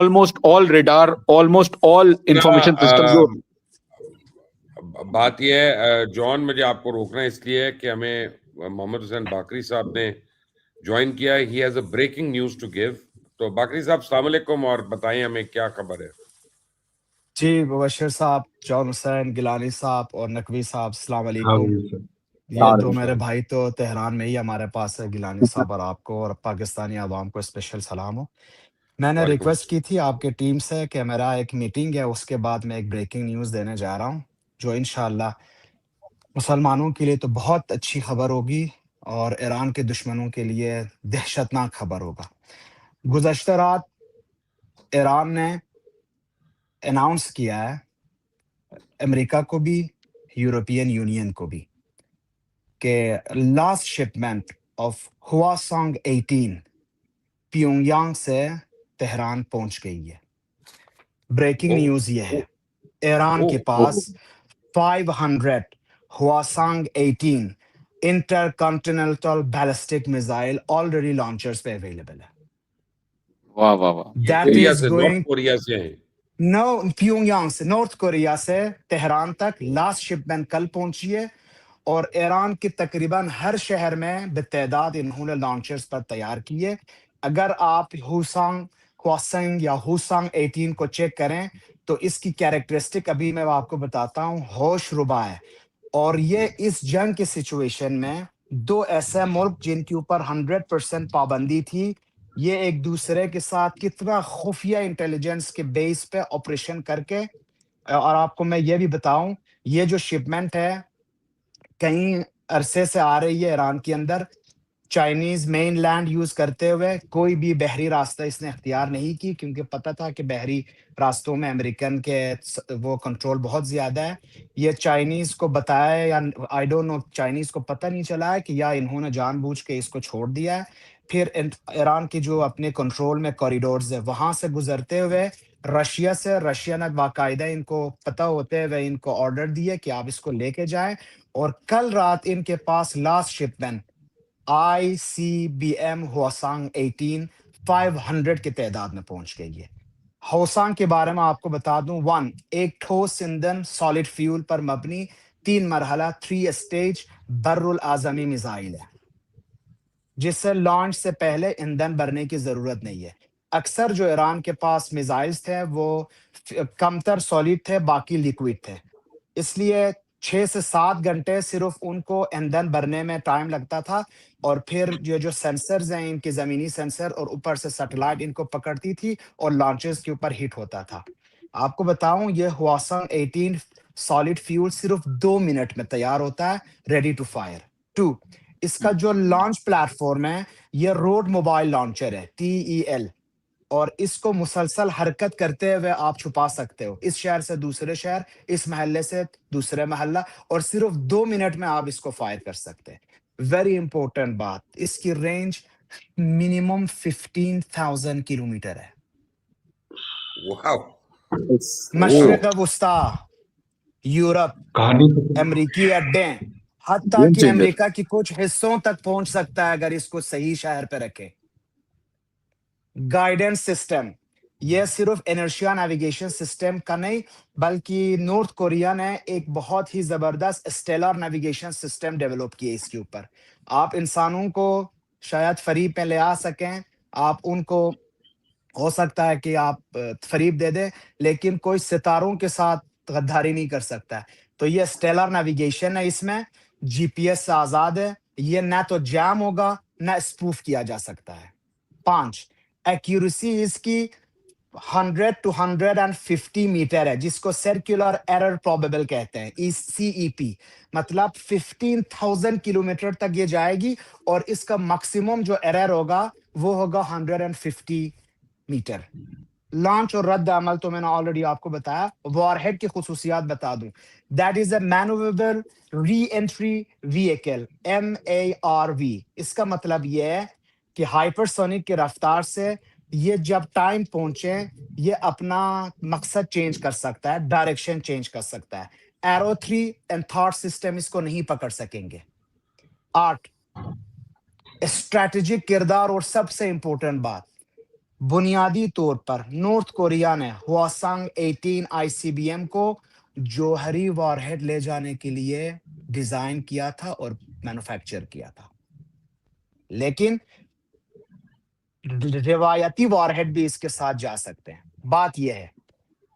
almost all radar, almost all information systems. بات یہ ہے جان، مجھے آپ کو روکنا اس لیے کہ ہمیں محمد حسین باقری صاحب نے جوائن کیا ہے. He has a breaking news to give. تو باقری صاحب السلام علیکم، اور بتائیں ہمیں کیا خبر ہے. جی مبشر صاحب، جان حسین گیلانی صاحب اور نقوی صاحب السلام علیکم. یہ دو میرے بھائی تو تہران میں ہی ہمارے پاس ہے، گیلانی صاحب اور آپ کو اور پاکستانی عوام کو اسپیشل سلام ہو. میں نے ریکویسٹ کی تھی آپ کے ٹیم سے کہ میرا ایک میٹنگ ہے، اس کے بعد میں ایک بریکنگ نیوز دینے جا رہا ہوں جو انشاءاللہ مسلمانوں کے لیے تو بہت اچھی خبر ہوگی اور ایران کے دشمنوں کے لیے دہشتناک خبر ہوگا. گزشتہ رات ایران نے اناؤنس کیا ہے، امریکہ کو بھی یورپین یونین کو بھی، کہ last shipment of Hwasong 18 Pyongyang سے تہران پہنچ گئی ہے. بریکنگ نیوز یہ ہے، ایران کے پاس 500 Hwasong 18 intercontinental ballistic missile already launchers پہ اویلیبل ہے. واہ واہ واہ. That is going North Korea سے ہیں. نو پیونگ یانگ سے، نارتھ کوریا سے تہران تک لاسٹ شپمنٹ کل پہنچی ہے، اور ایران کے تقریباً ہر شہر میں بتعداد انہوں نے لانچرز پر تیار کیے. اگر آپ ہواسانگ یا ہوسانگ 18 کو چیک کریں تو اس کی کیریکٹرسٹک ابھی میں آپ کو بتاتا ہوں، ہوش ربا ہے. اور یہ اس جنگ کی سچویشن میں دو ایسے ملک جن کے اوپر 100% پابندی تھی، یہ ایک دوسرے کے ساتھ کتنا خفیہ انٹیلیجنس کے بیس پہ آپریشن کر کے. اور آپ کو میں یہ بھی بتاؤں، یہ جو شپمنٹ ہے کئی عرصے سے آ رہی ہے ایران کے اندر، چائنیز مین لینڈ یوز کرتے ہوئے. کوئی بھی بحری راستہ اس نے اختیار نہیں کی، کیونکہ پتہ تھا کہ بحری راستوں میں امریکن کے وہ کنٹرول بہت زیادہ ہے. یہ چائنیز کو بتایا یا آئی ڈونٹ نو، چائنیز کو پتہ نہیں چلا ہے کہ یا انہوں نے جان بوجھ کے اس کو چھوڑ دیا ہے. پھر ایران کی جو اپنے کنٹرول میں کوریڈورز ہے وہاں سے گزرتے ہوئے رشیا نے باقاعدہ ان کو پتہ ہوتے ہوئے ان کو آرڈر دیے کہ آپ اس کو لے کے جائیں. اور کل رات ان کے پاس لاسٹ شپمنٹ ICBM ہواسانگ 18 500 کی تعداد میں پہنچ گئی ہے. ہوسانگ کے بارے میں آپ کو بتا دوں، ایک ٹھوس ایندھن سالڈ فیول پر مبنی 3 مرحلہ 3 اسٹیج بر الاعظمی میزائل ہے، جس سے لانچ سے پہلے ایندھن بھرنے کی ضرورت نہیں ہے. اکثر جو ایران کے پاس میزائلز تھے وہ کم تر سالڈ تھے، باقی لیکوڈ تھے، اس لیے 6 سے 7 گھنٹے صرف ان کو ایندھن بھرنے میں ٹائم لگتا تھا. اور پھر یہ جو سینسرز ہیں ان کے زمینی سینسر اور اوپر سے سیٹلائٹ ان کو پکڑتی تھی اور لانچز کے اوپر ہٹ ہوتا تھا. آپ کو بتاؤں یہ ہواسانگ 18 سالڈ فیول صرف 2 منٹ میں تیار ہوتا ہے، ریڈی ٹو فائر. 2، اس کا جو لانچ پلیٹ فارم ہے یہ روڈ موبائل لانچر ہے، TEL، اور اس کو مسلسل حرکت کرتے ہوئے آپ چھپا سکتے ہو، اس شہر سے دوسرے شہر، اس محلے سے دوسرے محلہ، اور صرف 2 منٹ میں آپ اس کو فائر کر سکتے ہیں. ویری امپورٹنٹ بات، اس کی رینج منیمم 15,000 کلومیٹر ہے. واو. مشرق وسطیٰ، یورپ، امریکی اڈے، حتیٰ Game کہ changer. امریکہ کی کچھ حصوں تک پہنچ سکتا ہے اگر اس کو صحیح شہر پہ رکھے. گائیڈنس سسٹم، یہ صرف انرشیا نیویگیشن سسٹم کا نہیں بلکہ نارتھ کوریا نے ایک بہت ہی زبردست اسٹیلر نیویگیشن سسٹم ڈیولپ کیے اس کے اوپر. آپ انسانوں کو شاید فریب میں لے آ سکیں، آپ ان کو ہو سکتا ہے کہ آپ فریب دے دیں، لیکن کوئی ستاروں کے ساتھ غداری نہیں کر سکتا ہے. تو یہ اسٹیلر نیویگیشن ہے، اس میں GPS سے آزاد ہے، یہ نہ تو جام ہوگا نہ اسپوف کیا جا سکتا ہے. 5، ایکیوریسی اس کی 100 to 150 میٹر ہے، جس کو سرکولر ایرر پروبیبل کہتے ہیں، CEP، مطلب 15,000 کلومیٹر تک یہ جائے گی، اور اس کا میکسیمم جو ایرر ہوگا وہ ہوگا 150 میٹر. لانچ اور رد عمل تو میں نے آلریڈی آپ کو بتایا. وار ہیڈ کی خصوصیات بتا دوں، that is a manoeuvrable re entry vehicle, MARV. اس کا مطلب یہ ہے کہ ہائپرسونک کی رفتار سے یہ جب ٹائم پہنچے یہ اپنا مقصد چینج کر سکتا ہے، ڈائریکشن چینج کر سکتا ہے. ایرو 3 اینڈ تھاٹ سسٹم اس کو نہیں پکڑ سکیں گے. 8، اسٹریٹجک کردار اور سب سے امپورٹنٹ بات، بنیادی طور پر نارتھ کوریا نے ہواسانگ 18 ICBM کو جوہری وار ہیڈ لے جانے کے لیے ڈیزائن کیا تھا اور مینوفیکچر کیا تھا، لیکن روایتی وار ہیڈ بھی اس کے ساتھ جا سکتے ہیں۔ بات یہ ہے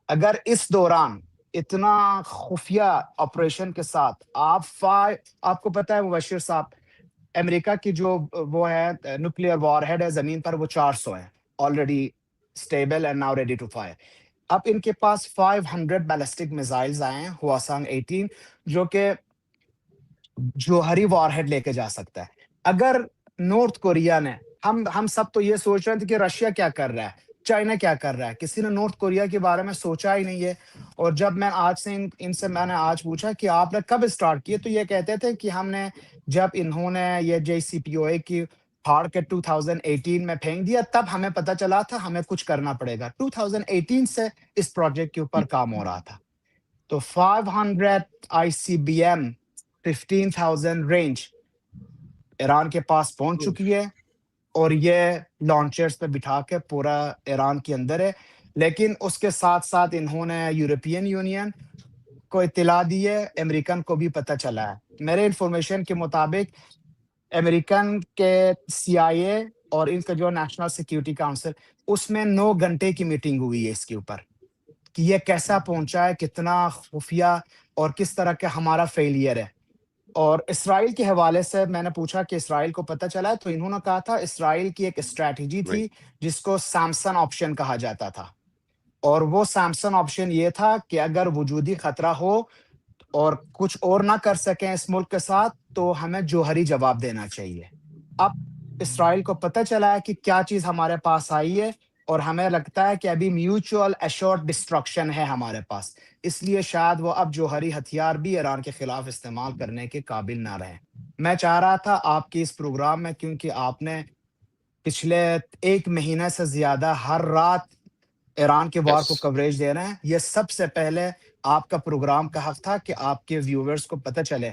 اگر اس دوران اتنا خفیہ آپریشن کے ساتھ آپ کو پتہ ہے مبشر صاحب، امریکہ کی جو وہ ہے نیوکلیئر وار ہیڈ ہے زمین پر وہ 400 ہے already stable and now ready to fire. اب ان کے پاس 500 بیلسٹک میزائلز آئے ہیں ہواسانگ 18 جو کہ جوہری وار ہیڈ لے کے جا سکتا ہے۔ اگر نارتھ کوریا نے ہم سب تو یہ سوچ رہے تھے کہ رشیا کیا کر رہا ہے، چائنا کیا کر رہا ہے، کسی نے نارتھ کوریا کے بارے میں سوچا ہی نہیں ہے۔ اور جب میں آج سے ان سے میں نے آج پوچھا کہ آپ نے کب اسٹارٹ کیے، تو یہ کہتے تھے کہ ہم نے جب انہوں نے یہ JCPOA کی پھاڑ کے 2018 میں پھینک دیا تب ہمیں پتہ چلا تھا ہمیں کچھ کرنا پڑے گا۔ 2018 سے اس پروجیکٹ کے اوپر کام ہو رہا تھا۔ تو 500 ICBM 15,000 رینج ایران کے پاس پہنچ چکی ہے اور یہ لانچرز پہ بٹھا کے پورا ایران کے اندر ہے، لیکن اس کے ساتھ ساتھ انہوں نے یورپین یونین کو اطلاع دی ہے، امریکن کو بھی پتہ چلا ہے۔ میرے انفارمیشن کے مطابق امریکن کے CIA اور ان کا جو نیشنل سیکیورٹی کاؤنسل اس میں 9 گھنٹے کی میٹنگ ہوئی ہے اس کے اوپر کہ یہ کیسا پہنچا ہے، کتنا خفیہ اور کس طرح کا ہمارا فیلئر ہے۔ اور اسرائیل کے حوالے سے میں نے پوچھا کہ اسرائیل کو پتہ چلا ہے، تو انہوں نے کہا تھا اسرائیل کی ایک اسٹریٹجی تھی جس کو سیمسن آپشن کہا جاتا تھا، اور وہ سیمسن آپشن یہ تھا کہ اگر وجودی خطرہ ہو اور کچھ اور نہ کر سکیں اس ملک کے ساتھ تو ہمیں جوہری جواب دینا چاہیے۔ اب اسرائیل کو پتہ چلا ہے کہ کیا چیز ہمارے پاس آئی ہے، اور ہمیں لگتا ہے کہ ابھی میوچول ایشورڈ ڈسٹرکشن ہے ہمارے پاس، اس لیے شاید وہ اب جوہری ہتھیار بھی ایران کے خلاف استعمال کرنے کے قابل نہ رہے۔ میں چاہ رہا تھا آپ کی اس پروگرام میں، کیونکہ آپ نے پچھلے 1 مہینے سے زیادہ ہر رات ایران کے وار کو کوریج دے رہے ہیں، یہ سب سے پہلے آپ کا پروگرام کا حق تھا کہ آپ کے ویورز کو پتہ چلے